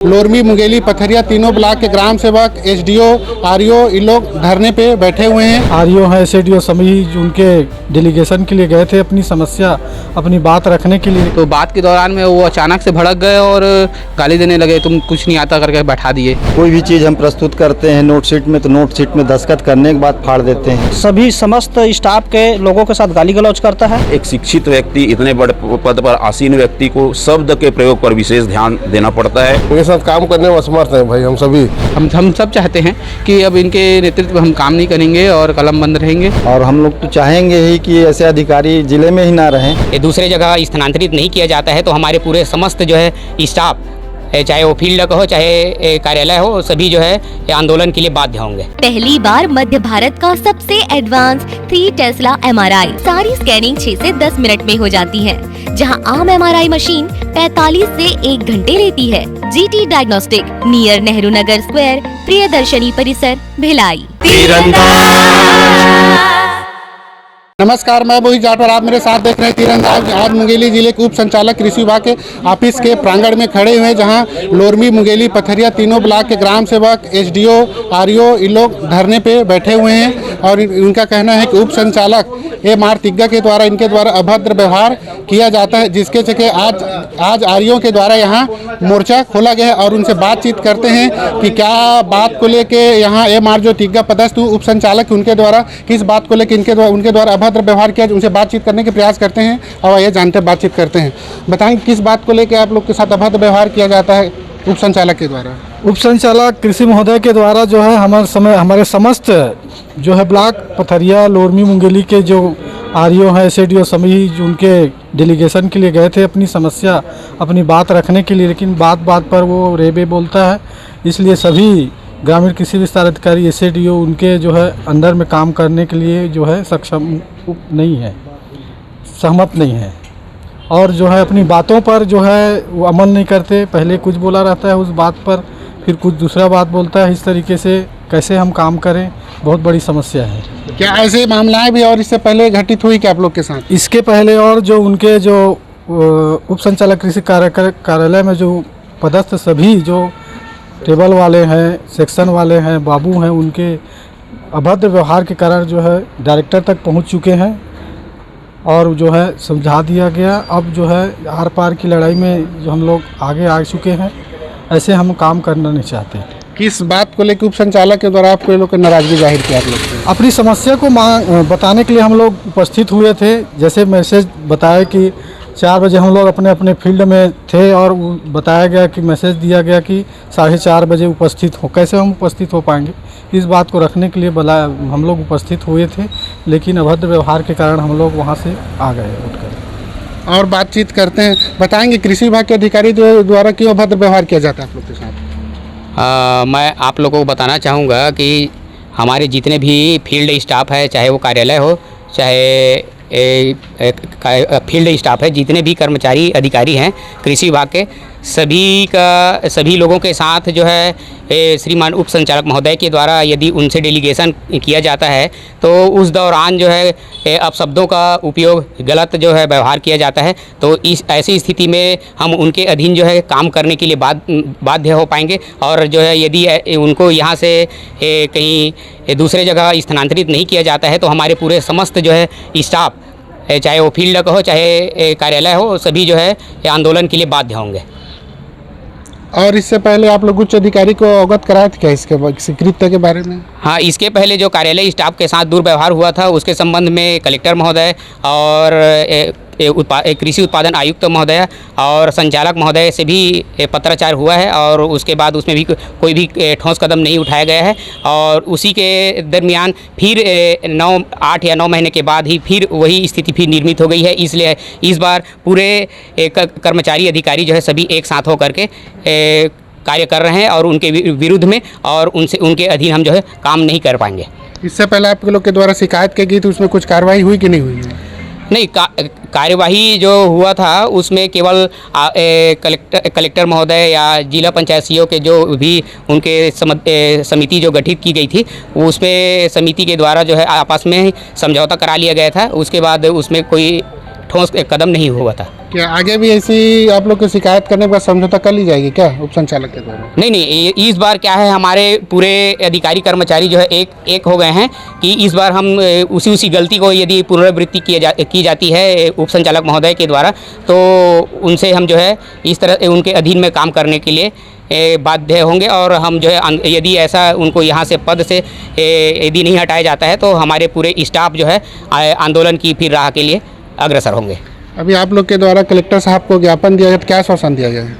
लोरमी, मुंगेली, पथरिया तीनों ब्लॉक के ग्राम सेवक, एसडीओ, आरईओ इन लोग धरने पे बैठे हुए हैं। आरईओ है, एसडीओ सभी उनके डेलीगेशन के लिए गए थे अपनी समस्या, अपनी बात रखने के लिए। तो बात के दौरान में वो अचानक से भड़क गए और गाली देने लगे, तुम कुछ नहीं आता करके बैठा दिए। कोई भी चीज़ हम प्रस्तुत करते हैं नोट शीट में तो नोट शीट में दस्तखत करने के बाद फाड़ देते हैं। सभी समस्त स्टाफ के लोगों के साथ गाली गलौज करता है। एक शिक्षित व्यक्ति, इतने बड़े पद पर आसीन व्यक्ति को शब्द के प्रयोग पर विशेष ध्यान देना पड़ता है। उनके साथ काम करने में असमर्थ हैं भाई हम सभी। हम सब चाहते हैं कि अब इनके नेतृत्व में हम काम नहीं करेंगे और कलम बंद रहेंगे। और हम लोग तो चाहेंगे ही कि ऐसे अधिकारी जिले में ही ना रहें। ये दूसरे जगह स्थानांतरित नहीं किया जाता है तो हमारे पूरे समस्त जो है स्टाफ, चाहे वो फील्ड का हो चाहे कार्यालय हो, सभी जो है आंदोलन के लिए बाध्य होंगे। पहली बार मध्य भारत का सबसे एडवांस 3 टेस्ला MRI, सारी स्कैनिंग 6 से 10 मिनट में हो जाती है, जहां आम MRI मशीन 45 से 1 घंटे लेती है। GT diagnostic, near Nehru Nagar square, Priyadarshini परिसर, भिलाई। नमस्कार, मैं मोहित जाटवर, आप मेरे साथ देख रहे हैं तीरंदाज। आज मुंगेली जिले के उप संचालक कृषि विभाग के ऑफिस के प्रांगण में खड़े हुए हैं, जहां लोरमी, मुंगेली, पथरिया तीनों ब्लॉक के ग्राम सेवक, एसडीओ, आरईओ इन लोग धरने पे बैठे हुए हैं। और इनका कहना है कि उप संचालक M.R. तिग्गा के द्वारा इनके द्वारा अभद्र व्यवहार किया जाता है, जिसके चलते आज आरईओ के द्वारा यहाँ मोर्चा खोला गया है और उनसे बातचीत करते हैं कि क्या बात को लेके यहाँ M.R. जो तिग्गा पदस्थ उप संचालक उनके द्वारा किस बात को लेकर उनके द्वारा अभद्र व्यवहार किया, उनसे बातचीत करने के प्रयास करते हैं और ये जानते बातचीत करते हैं। बताएंगे किस बात को लेकर आप लोग के साथ अभद्र व्यवहार किया जाता है उप संचालक के द्वारा? उप संचालक कृषि महोदय के द्वारा जो है हमारे समस्त जो है ब्लॉक पथरिया, लोरमी, मुंगेली के जो आरईओ है, एसडीओ सभी उनके डेलीगेशन के लिए गए थे अपनी समस्या, अपनी बात रखने के लिए, लेकिन बात पर वो रेबे बोलता है। इसलिए सभी ग्रामीण कृषि विस्तार अधिकारी, एसडीओ उनके जो है अंडर में काम करने के लिए जो है सक्षम नहीं है, सहमत नहीं है और जो है अपनी बातों पर जो है वो अमल नहीं करते। पहले कुछ बोला रहता है, उस बात पर फिर कुछ दूसरा बात बोलता है। इस तरीके से कैसे हम काम करें, बहुत बड़ी समस्या है। क्या ऐसे मामलाएं भी और इससे पहले घटित हुई क्या आप लोग के साथ? इसके पहले और जो उनके जो उप संचालक कृषि कार्यालय में जो पदस्थ सभी जो टेबल वाले हैं, सेक्शन वाले हैं, बाबू हैं, उनके अभद्र व्यवहार के कारण जो है डायरेक्टर तक पहुंच चुके हैं और जो है समझा दिया गया। अब जो है आर पार की लड़ाई में जो हम लोग आगे आ चुके हैं, ऐसे हम काम करना नहीं चाहते। किस बात को लेकर उप संचालक के द्वारा आपको लोग नाराजगी जाहिर किया आप लोग? अपनी समस्या को बताने के लिए हम लोग उपस्थित हुए थे। जैसे मैसेज बताया कि 4 बजे हम लोग अपने फील्ड में थे और बताया गया कि मैसेज दिया गया कि 4:30 बजे उपस्थित हो। कैसे हम उपस्थित हो पाएंगे, इस बात को रखने के लिए हम लोग उपस्थित हुए थे, लेकिन अभद्र व्यवहार के कारण हम लोग वहाँ से आ गए उठकर। और बातचीत करते हैं, बताएंगे कृषि विभाग के अधिकारी द्वारा क्यों अभद्र व्यवहार किया जाता है आप लोग के साथ? मैं आप लोगों को बताना चाहूँगा कि हमारे जितने भी फील्ड स्टाफ है, चाहे वो कार्यालय हो चाहे फील्ड स्टाफ है, जितने भी कर्मचारी अधिकारी हैं कृषि विभाग के, सभी लोगों के साथ जो है श्रीमान उप संचालक महोदय के द्वारा यदि उनसे डेलीगेशन किया जाता है तो उस दौरान जो है अपशब्दों का उपयोग, गलत जो है व्यवहार किया जाता है। तो इस ऐसी स्थिति में हम उनके अधीन जो है काम करने के लिए बाध्य हो पाएंगे और जो है यदि उनको यहाँ से कहीं दूसरे जगह स्थानांतरित नहीं किया जाता है तो हमारे पूरे समस्त जो है स्टाफ, चाहे वो फील्ड का हो चाहे कार्यालय हो, सभी जो है आंदोलन के लिए बाध्य होंगे। और इससे पहले आप लोग उच्च अधिकारी को अवगत कराए थे क्या इसके कृत्य के बारे में? हाँ, इसके पहले जो कार्यालय स्टाफ के साथ दुर्व्यवहार हुआ था उसके संबंध में कलेक्टर महोदय और कृषि उत्पादन आयुक्त महोदय और संचालक महोदय से भी पत्राचार हुआ है और उसके बाद उसमें भी कोई भी ठोस कदम नहीं उठाया गया है। और उसी के दरमियान फिर 8 या 9 महीने के बाद ही फिर वही स्थिति फिर निर्मित हो गई है। इसलिए इस बार पूरे कर्मचारी अधिकारी जो है सभी एक साथ होकर के कार्य कर रहे हैं और उनके विरुद्ध में और उनके अधीन हम जो है काम नहीं कर पाएंगे। इससे पहले आप लोग के द्वारा शिकायत की गई तो उसमें कुछ कार्रवाई हुई कि नहीं हुई? नहीं, कार्यवाही जो हुआ था उसमें केवल कलेक्टर महोदय या जिला पंचायत सीईओ के जो भी उनके समिति जो गठित की गई थी उसमें समिति के द्वारा जो है आपस में समझौता करा लिया गया था। उसके बाद उसमें कोई ठोस कदम नहीं हुआ था। क्या आगे भी ऐसी आप लोग को शिकायत करने के बाद समझौता कर ली जाएगी क्या उप संचालक के द्वारा? नहीं नहीं, इस बार क्या है, हमारे पूरे अधिकारी कर्मचारी जो है एक हो गए हैं कि इस बार हम उसी गलती को यदि पुनरावृत्ति की जाती है उप संचालक महोदय के द्वारा, तो उनसे हम जो है इस तरह उनके अधीन में काम करने के लिए बाध्य होंगे। और हम जो है यदि ऐसा उनको यहाँ से पद से यदि नहीं हटाया जाता है तो हमारे पूरे स्टाफ जो है आंदोलन की फिर राह के लिए अग्रसर होंगे। अभी आप लोग के द्वारा कलेक्टर साहब को ज्ञापन दिया गया, तो क्या आश्वासन दिया गया है?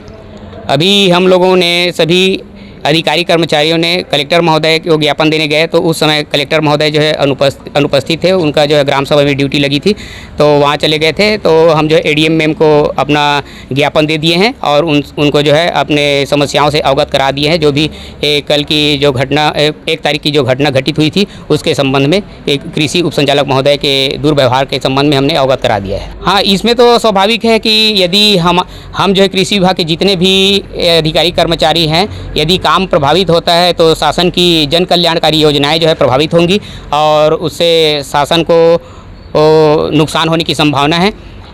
अभी हम लोगों ने सभी अधिकारी कर्मचारियों ने कलेक्टर महोदय को ज्ञापन देने गए, तो उस समय कलेक्टर महोदय जो है अनुपस्थित थे, उनका जो है ग्राम सभा में ड्यूटी लगी थी, तो वहाँ चले गए थे। तो हम जो है एडीएम मैम को अपना ज्ञापन दे दिए हैं और उनको जो है अपने समस्याओं से अवगत करा दिए हैं। जो भी कल की जो घटना 1 तारीख की जो घटना घटित हुई थी उसके संबंध में एक कृषि उप संचालक महोदय के दुर्व्यवहार के संबंध में हमने अवगत करा दिया है। हाँ, इसमें तो स्वाभाविक है कि यदि हम जो है कृषि विभाग के जितने भी अधिकारी कर्मचारी हैं, यदि काम प्रभावित होता है तो शासन की जन कल्याणकारी योजनाएं जो है प्रभावित होंगी और उससे शासन को नुकसान होने की संभावना है।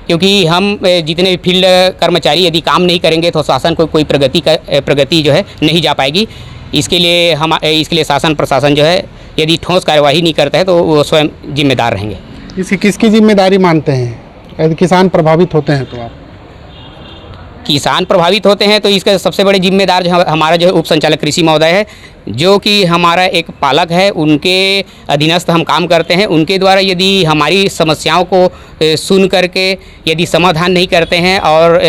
क्योंकि हम जितने भी फील्ड कर्मचारी यदि काम नहीं करेंगे तो शासन को कोई प्रगति जो है नहीं जा पाएगी। इसके लिए शासन प्रशासन जो है यदि ठोस कार्यवाही नहीं करता है तो वो स्वयं जिम्मेदार रहेंगे। इसकी किसकी जिम्मेदारी मानते हैं यदि किसान प्रभावित होते हैं तो? आप किसान प्रभावित होते हैं तो इसका सबसे बड़े जिम्मेदार जो हमारा जो उप संचालक कृषि महोदय है, जो कि हमारा एक पालक है, उनके अधीनस्थ हम काम करते हैं। उनके द्वारा यदि हमारी समस्याओं को सुन करके यदि समाधान नहीं करते हैं और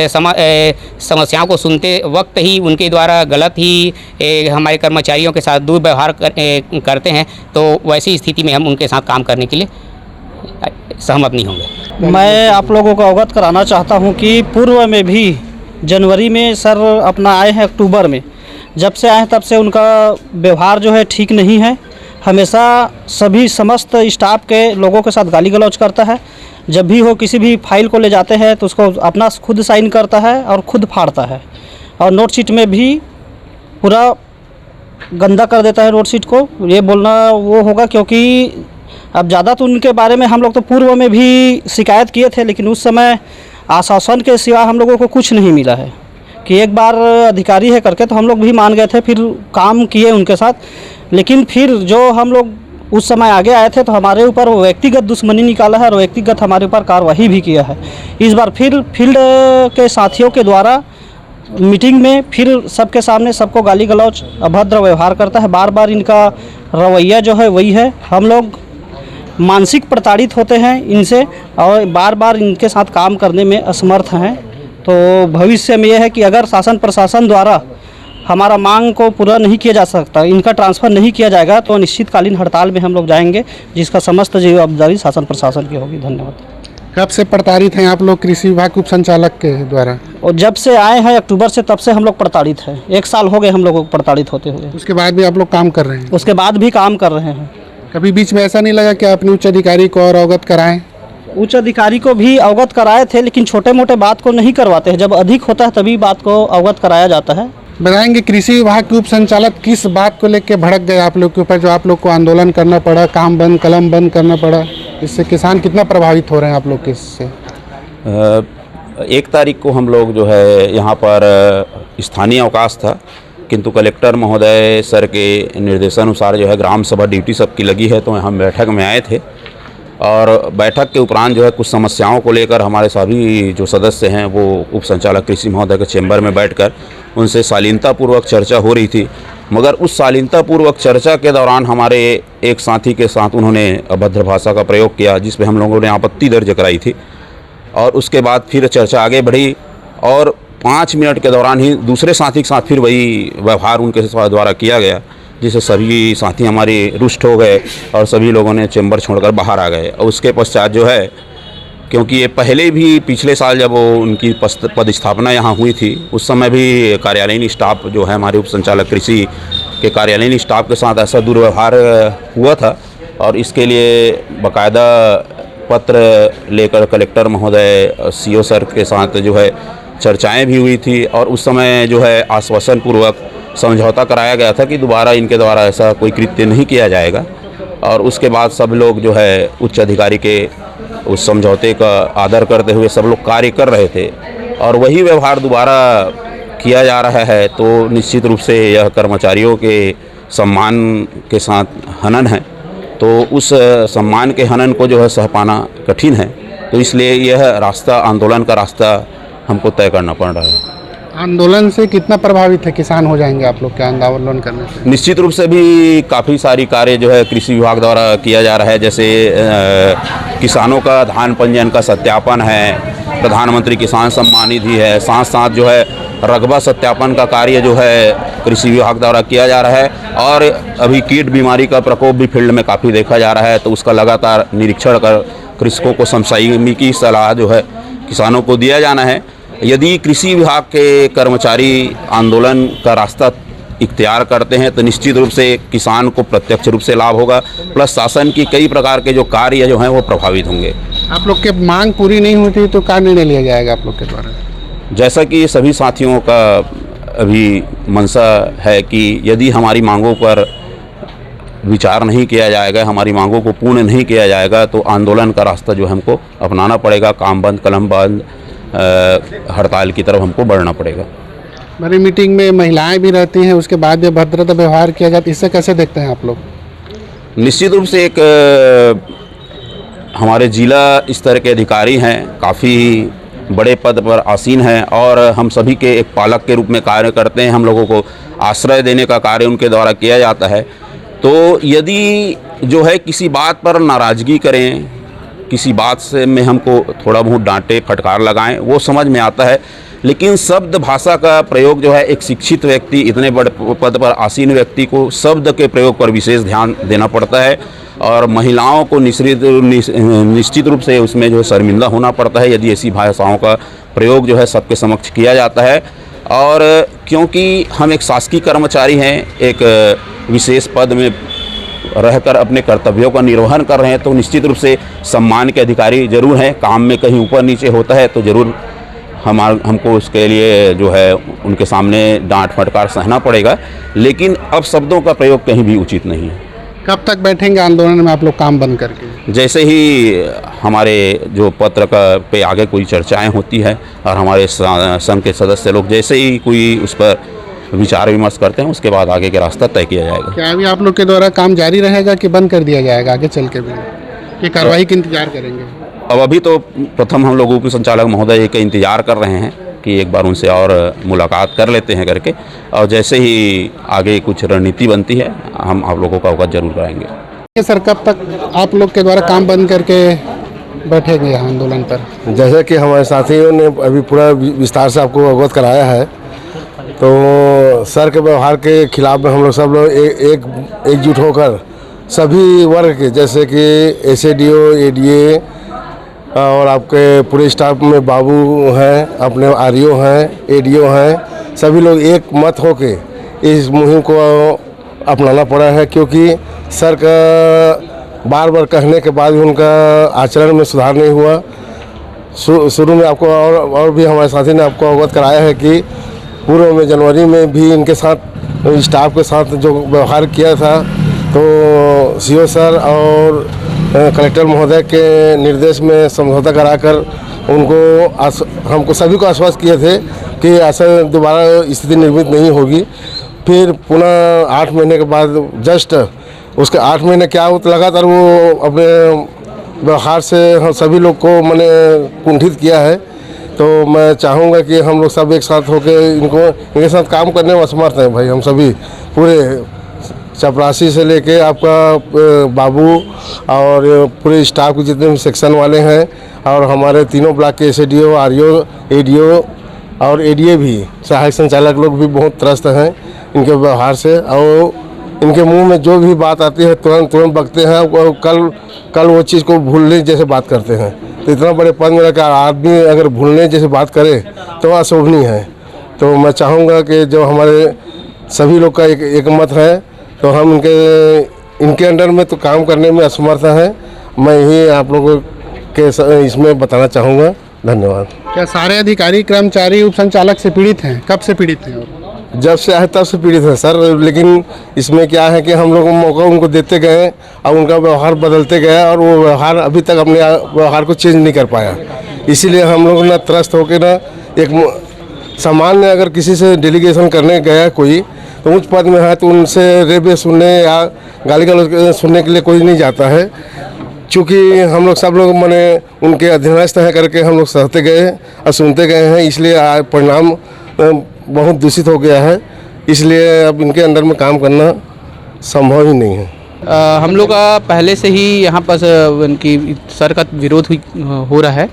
समस्याओं को सुनते वक्त ही उनके द्वारा गलत ही हमारे कर्मचारियों के साथ दुर्व्यवहार करते हैं, तो वैसी स्थिति में हम उनके साथ काम करने के लिए सहमत नहीं होंगे। मैं आप लोगों को अवगत कराना चाहता हूं कि पूर्व में भी जनवरी में सर अपना आए हैं, अक्टूबर में जब से आए हैं तब से उनका व्यवहार जो है ठीक नहीं है। हमेशा सभी समस्त स्टाफ के लोगों के साथ गाली गलौज करता है। जब भी वो किसी भी फाइल को ले जाते हैं तो उसको अपना खुद साइन करता है और खुद फाड़ता है, और नोट शीट में भी पूरा गंदा कर देता है नोट शीट को। ये बोलना वो होगा क्योंकि अब ज़्यादा तो उनके बारे में हम लोग तो पूर्व में भी शिकायत किए थे, लेकिन उस समय आश्वासन के सिवा हम लोगों को कुछ नहीं मिला है कि एक बार अधिकारी है करके, तो हम लोग भी मान गए थे, फिर काम किए उनके साथ। लेकिन फिर जो हम लोग उस समय आगे आए थे तो हमारे ऊपर व्यक्तिगत दुश्मनी निकाला है और व्यक्तिगत हमारे ऊपर कार्रवाई भी किया है। इस बार फिर फील्ड के साथियों के द्वारा मीटिंग में फिर सबके सामने सबको गाली गलौज अभद्र व्यवहार करता है। बार बार इनका रवैया जो है वही है। हम लोग मानसिक प्रताड़ित होते हैं इनसे और बार बार इनके साथ काम करने में असमर्थ हैं। तो भविष्य में यह है कि अगर शासन प्रशासन द्वारा हमारा मांग को पूरा नहीं किया जा सकता, इनका ट्रांसफ़र नहीं किया जाएगा, तो अनिश्चितकालीन हड़ताल में हम लोग जाएंगे, जिसका समस्त जवाबदारी शासन प्रशासन की होगी। धन्यवाद। कब से प्रताड़ित हैं आप लोग कृषि विभाग उप संचालक के द्वारा? और जब से आए हैं अक्टूबर से, तब से हम लोग प्रताड़ित हैं। 1 साल हो गए हम लोगों को प्रताड़ित होते हुए। उसके बाद भी आप लोग काम कर रहे हैं? उसके बाद भी काम कर रहे हैं। कभी बीच में ऐसा नहीं लगा कि अपने उच्च अधिकारी को और अवगत कराएं? उच्च अधिकारी को भी अवगत कराए थे, लेकिन छोटे मोटे बात को नहीं करवाते हैं। जब अधिक होता है तभी बात को अवगत कराया जाता है। बताएंगे कृषि विभाग के उप संचालक किस बात को लेकर भड़क गए आप लोग के ऊपर, जो आप लोग को आंदोलन करना पड़ा, काम बंद कलम बंद करना पड़ा? इससे किसान कितना प्रभावित हो रहे हैं आप लोग के इससे? 1 तारीख को हम लोग जो है यहाँ पर स्थानीय अवकाश था, किंतु कलेक्टर महोदय सर के निर्देशानुसार जो है ग्राम सभा ड्यूटी सबकी लगी है, तो हम बैठक में आए थे। और बैठक के उपरांत जो है कुछ समस्याओं को लेकर हमारे सभी जो सदस्य हैं वो उप संचालक कृषि महोदय के चैम्बर में बैठकर उनसे शालीनतापूर्वक चर्चा हो रही थी। मगर उस शालीनतापूर्वक चर्चा के दौरान हमारे एक साथी के साथ उन्होंने अभद्र भाषा का प्रयोग किया, जिस पे हम लोगों ने आपत्ति दर्ज कराई थी। और उसके बाद फिर चर्चा आगे बढ़ी और 5 मिनट के दौरान ही दूसरे साथी के साथ फिर वही व्यवहार उनके द्वारा किया गया, जिससे सभी साथी हमारे रुष्ट हो गए और सभी लोगों ने चैम्बर छोड़कर बाहर आ गए। और उसके पश्चात जो है, क्योंकि ये पहले भी पिछले साल जब वो उनकी पदस्थापना यहाँ हुई थी, उस समय भी कार्यालयीन स्टाफ जो है हमारे उप संचालक कृषि के कार्यालयीन स्टाफ के साथ ऐसा दुर्व्यवहार हुआ था। और इसके लिए बाकायदा पत्र लेकर कलेक्टर महोदय सीओ सर के साथ जो है चर्चाएं भी हुई थी। और उस समय जो है आश्वासन पूर्वक समझौता कराया गया था कि दोबारा इनके द्वारा ऐसा कोई कृत्य नहीं किया जाएगा। और उसके बाद सब लोग जो है उच्च अधिकारी के उस समझौते का आदर करते हुए सब लोग कार्य कर रहे थे और वही व्यवहार दोबारा किया जा रहा है, तो निश्चित रूप से यह कर्मचारियों के सम्मान के साथ हनन है। तो उस सम्मान के हनन को जो है सह पाना कठिन है, तो इसलिए यह रास्ता, आंदोलन का रास्ता हमको तय करना पड़ रहा है। आंदोलन से कितना प्रभावित है किसान हो जाएंगे आप लोग के आंदोलन करने से? निश्चित रूप से भी काफ़ी सारी कार्य जो है कृषि विभाग द्वारा किया जा रहा है, जैसे किसानों का धान पंजीयन का सत्यापन है, प्रधानमंत्री किसान सम्मान निधि है, साथ साथ जो है रकबा सत्यापन का कार्य जो है कृषि विभाग द्वारा किया जा रहा है और अभी कीट बीमारी का प्रकोप भी फील्ड में काफ़ी देखा जा रहा है, तो उसका लगातार निरीक्षण कर कृषकों को समसामयिक की सलाह जो है किसानों को दिया जाना है। यदि कृषि विभाग के कर्मचारी आंदोलन का रास्ता इख्तियार करते हैं तो निश्चित रूप से किसान को प्रत्यक्ष रूप से लाभ होगा, प्लस शासन की कई प्रकार के जो कार्य जो हैं वो प्रभावित होंगे। आप लोग के मांग पूरी नहीं होती तो क्या निर्णय लिया जाएगा आप लोग के द्वारा? जैसा कि सभी साथियों का अभी मंशा है कि यदि हमारी मांगों पर विचार नहीं किया जाएगा, हमारी मांगों को पूर्ण नहीं किया जाएगा, तो आंदोलन का रास्ता जो हमको अपनाना पड़ेगा, काम बंद कलम बंद हड़ताल की तरफ हमको बढ़ना पड़ेगा। मेरी मीटिंग में महिलाएं भी रहती हैं, उसके बाद जब भद्रता व्यवहार किया जाता है, इससे कैसे देखते हैं आप लोग? निश्चित रूप से एक हमारे जिला स्तर के अधिकारी हैं, काफ़ी बड़े पद पर आसीन हैं और हम सभी के एक पालक के रूप में कार्य करते हैं। हम लोगों को आश्रय देने का कार्य उनके द्वारा किया जाता है। तो यदि जो है किसी बात पर नाराज़गी करें, किसी बात से में हमको थोड़ा बहुत डांटे फटकार लगाएं, वो समझ में आता है, लेकिन शब्द भाषा का प्रयोग जो है एक शिक्षित व्यक्ति, इतने बड़े पद पर आसीन व्यक्ति को शब्द के प्रयोग पर विशेष ध्यान देना पड़ता है और महिलाओं को निश्चित रूप से उसमें जो है शर्मिंदा होना पड़ता है यदि ऐसी भाषाओं का प्रयोग जो है सबके समक्ष किया जाता है। और क्योंकि हम एक शासकीय कर्मचारी हैं, एक विशेष पद में रहकर अपने कर्तव्यों का निर्वहन कर रहे हैं, तो निश्चित रूप से सम्मान के अधिकारी जरूर हैं। काम में कहीं ऊपर नीचे होता है तो ज़रूर हमको उसके लिए जो है उनके सामने डांट फटकार सहना पड़ेगा, लेकिन अब शब्दों का प्रयोग कहीं भी उचित नहीं है। कब तक बैठेंगे आंदोलन में आप लोग काम बंद करके? जैसे ही हमारे जो पत्र का पे आगे कोई चर्चाएं होती है और हमारे संघ के सदस्य लोग जैसे ही कोई उस पर विचार विमर्श करते हैं, उसके बाद आगे का रास्ता तय किया जाएगा। क्या अभी आप लोग के द्वारा काम जारी रहेगा कि बंद कर दिया जाएगा आगे चल के भी, कि कार्रवाई का इंतजार करेंगे? अब अभी तो प्रथम हम लोगों के संचालक महोदय का इंतजार कर रहे हैं कि एक बार उनसे और मुलाकात कर लेते हैं करके, और जैसे ही आगे कुछ रणनीति बनती है हम आप लोगों का अवगत जरूर कराएंगे। सर, कब तक आप लोग के द्वारा काम बंद करके बैठेंगे यहाँ आंदोलन पर? जैसे कि हमारे साथियों ने अभी पूरा विस्तार से आपको अवगत कराया है, तो सर के व्यवहार के खिलाफ में हम लोग सब लोग एकजुट होकर सभी वर्ग के, जैसे कि SADO, ADA और आपके पूरे स्टाफ में बाबू हैं, अपने RO हैं, ADO हैं, सभी लोग एक मत होके इस मुहिम को अपनाना पड़ा है, क्योंकि सर का बार बार कहने के बाद भी उनका आचरण में सुधार नहीं हुआ। शुरू में आपको और भी हमारे साथी ने आपको अवगत कराया है कि पूर्व में जनवरी में भी इनके साथ स्टाफ के साथ जो व्यवहार किया था, तो CO सर और कलेक्टर महोदय के निर्देश में समझौता कराकर उनको हमको सभी को आश्वस्त किए थे कि ऐसा दोबारा स्थिति निर्मित नहीं होगी। फिर पुनः 8 महीने के बाद जस्ट उसके 8 महीने क्या लगातार वो अपने व्यवहार से हम सभी लोग को मैंने कुंठित किया है। तो मैं चाहूँगा कि हम लोग सब एक साथ होकर इनके साथ काम करने में असमर्थ हैं भाई। हम सभी पूरे चपरासी से लेके आपका बाबू और पूरे स्टाफ के जितने भी सेक्शन वाले हैं और हमारे तीनों ब्लॉक के SADO, RO, ADO और ADA भी, सहायक संचालक लोग भी बहुत त्रस्त हैं इनके व्यवहार से। और इनके मुंह में जो भी बात आती है तुरंत बकते हैं और कल वो चीज़ को भूलने जैसे बात करते हैं। तो इतना बड़े पद में रहकर आदमी अगर भूलने जैसे बात करे तो अशोभनीय है। तो मैं चाहूँगा कि जो हमारे सभी लोग का एक मत है, तो हम इनके अंडर में तो काम करने में असमर्थ हैं। मैं यही आप लोगों के इसमें बताना चाहूँगा। धन्यवाद। क्या सारे अधिकारी कर्मचारी उप संचालक से पीड़ित हैं? कब से पीड़ित हैं? जब से आए तब से पीड़ित हैं सर। लेकिन इसमें क्या है कि हम लोग मौका उनको देते गए और उनका व्यवहार बदलते गया और वो व्यवहार अभी तक अपने व्यवहार को चेंज नहीं कर पाया। इसीलिए हम लोग ना त्रस्त होकर ना एक सामान्य अगर किसी से डेलीगेशन करने गया कोई तो उच्च पद में है तो उनसे रेबे सुनने या गाली गलौज सुनने के लिए कोई नहीं जाता है। चूँकि हम लोग सब लोग माने उनके अधीनस्थ हैं करके हम लोग सहते गए और सुनते गए हैं, इसलिए परिणाम बहुत दूषित हो गया है। इसलिए अब इनके अंडर में काम करना संभव ही नहीं है। हम लोग का पहले से ही यहाँ पर उनकी सर का विरोध हो रहा है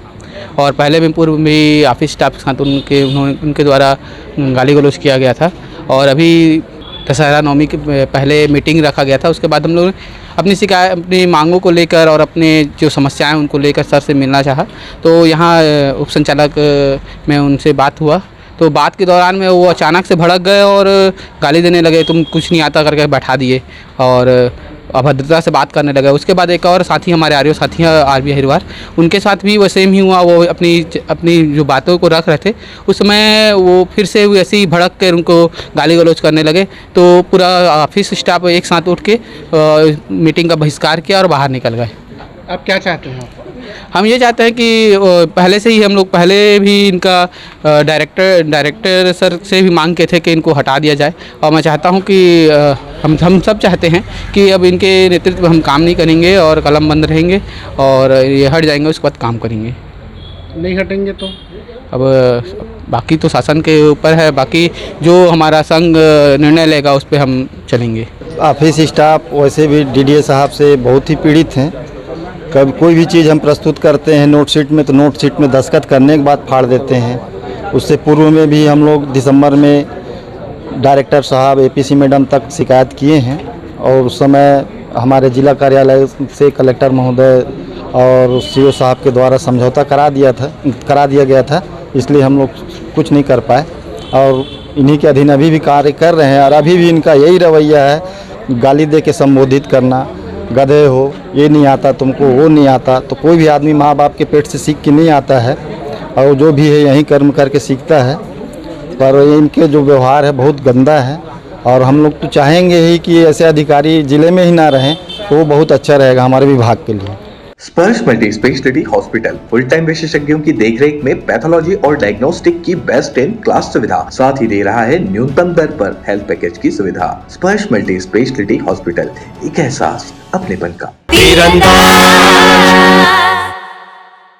और पहले में पूर्व में ऑफिस स्टाफ के साथ उनके द्वारा गाली गलौज किया गया था और अभी दशहरा नवमी के पहले मीटिंग रखा गया था। उसके बाद हम लोग अपनी शिकायत, अपनी मांगों को लेकर और अपने जो समस्याएं उनको लेकर सर से मिलना चाहा। तो यहाँ उप संचालक में उनसे बात हुआ तो बात के दौरान में वो अचानक से भड़क गए और गाली देने लगे, तुम कुछ नहीं आता करके बैठा दिए और अभद्रता से बात करने लगा। उसके बाद एक और साथी हमारे आर्यो साथी हैं आरबी हरिवार, उनके साथ भी वो सेम ही हुआ। वो अपनी जो बातों को रख रहे थे उस समय वो फिर से वैसे ही भड़क कर उनको गाली गलौज करने लगे। तो पूरा ऑफिस स्टाफ एक साथ उठ के मीटिंग का बहिष्कार किया और बाहर निकल गए। आप क्या चाहते हैं? हम ये चाहते हैं कि पहले से ही हम लोग पहले भी इनका डायरेक्टर सर से भी मांग के थे कि इनको हटा दिया जाए और मैं चाहता हूं कि हम सब चाहते हैं कि अब इनके नेतृत्व में हम काम नहीं करेंगे और कलम बंद रहेंगे और ये हट जाएंगे, उसके बाद काम करेंगे। नहीं हटेंगे तो अब बाकी तो शासन के ऊपर है, बाकी जो हमारा संघ निर्णय लेगा उस पर हम चलेंगे। ऑफिस स्टाफ वैसे भी डीडीए साहब से बहुत ही पीड़ित हैं। कभी कोई भी चीज़ हम प्रस्तुत करते हैं नोट शीट में तो नोट शीट में दस्तखत करने के बाद फाड़ देते हैं। उससे पूर्व में भी हम लोग दिसंबर में डायरेक्टर साहब एपीसी मैडम तक शिकायत किए हैं और उस समय हमारे जिला कार्यालय से कलेक्टर महोदय और सीओ साहब के द्वारा समझौता करा दिया गया था, इसलिए हम लोग कुछ नहीं कर पाए और इन्हीं के अधीन अभी भी कार्य कर रहे हैं। और अभी भी इनका यही रवैया है, गाली दे के संबोधित करना, गधे हो, ये नहीं आता तुमको, वो नहीं आता। तो कोई भी आदमी माँ बाप के पेट से सीख के नहीं आता है और जो भी है यहीं कर्म करके सीखता है। पर इनके जो व्यवहार है बहुत गंदा है और हम लोग तो चाहेंगे ही कि ऐसे अधिकारी ज़िले में ही ना रहें तो वो बहुत अच्छा रहेगा हमारे विभाग के लिए। स्पर्श multi speciality hospital full time विशेषज्ञों की देखरेख में पैथोलॉजी और डायग्नोस्टिक की बेस्ट इन क्लास सुविधा, साथ ही दे रहा है न्यूनतम दर पर हेल्थ पैकेज की सुविधा। स्पर्श मल्टी स्पेशलिटी हॉस्पिटल, एक एहसास अपनेपन का।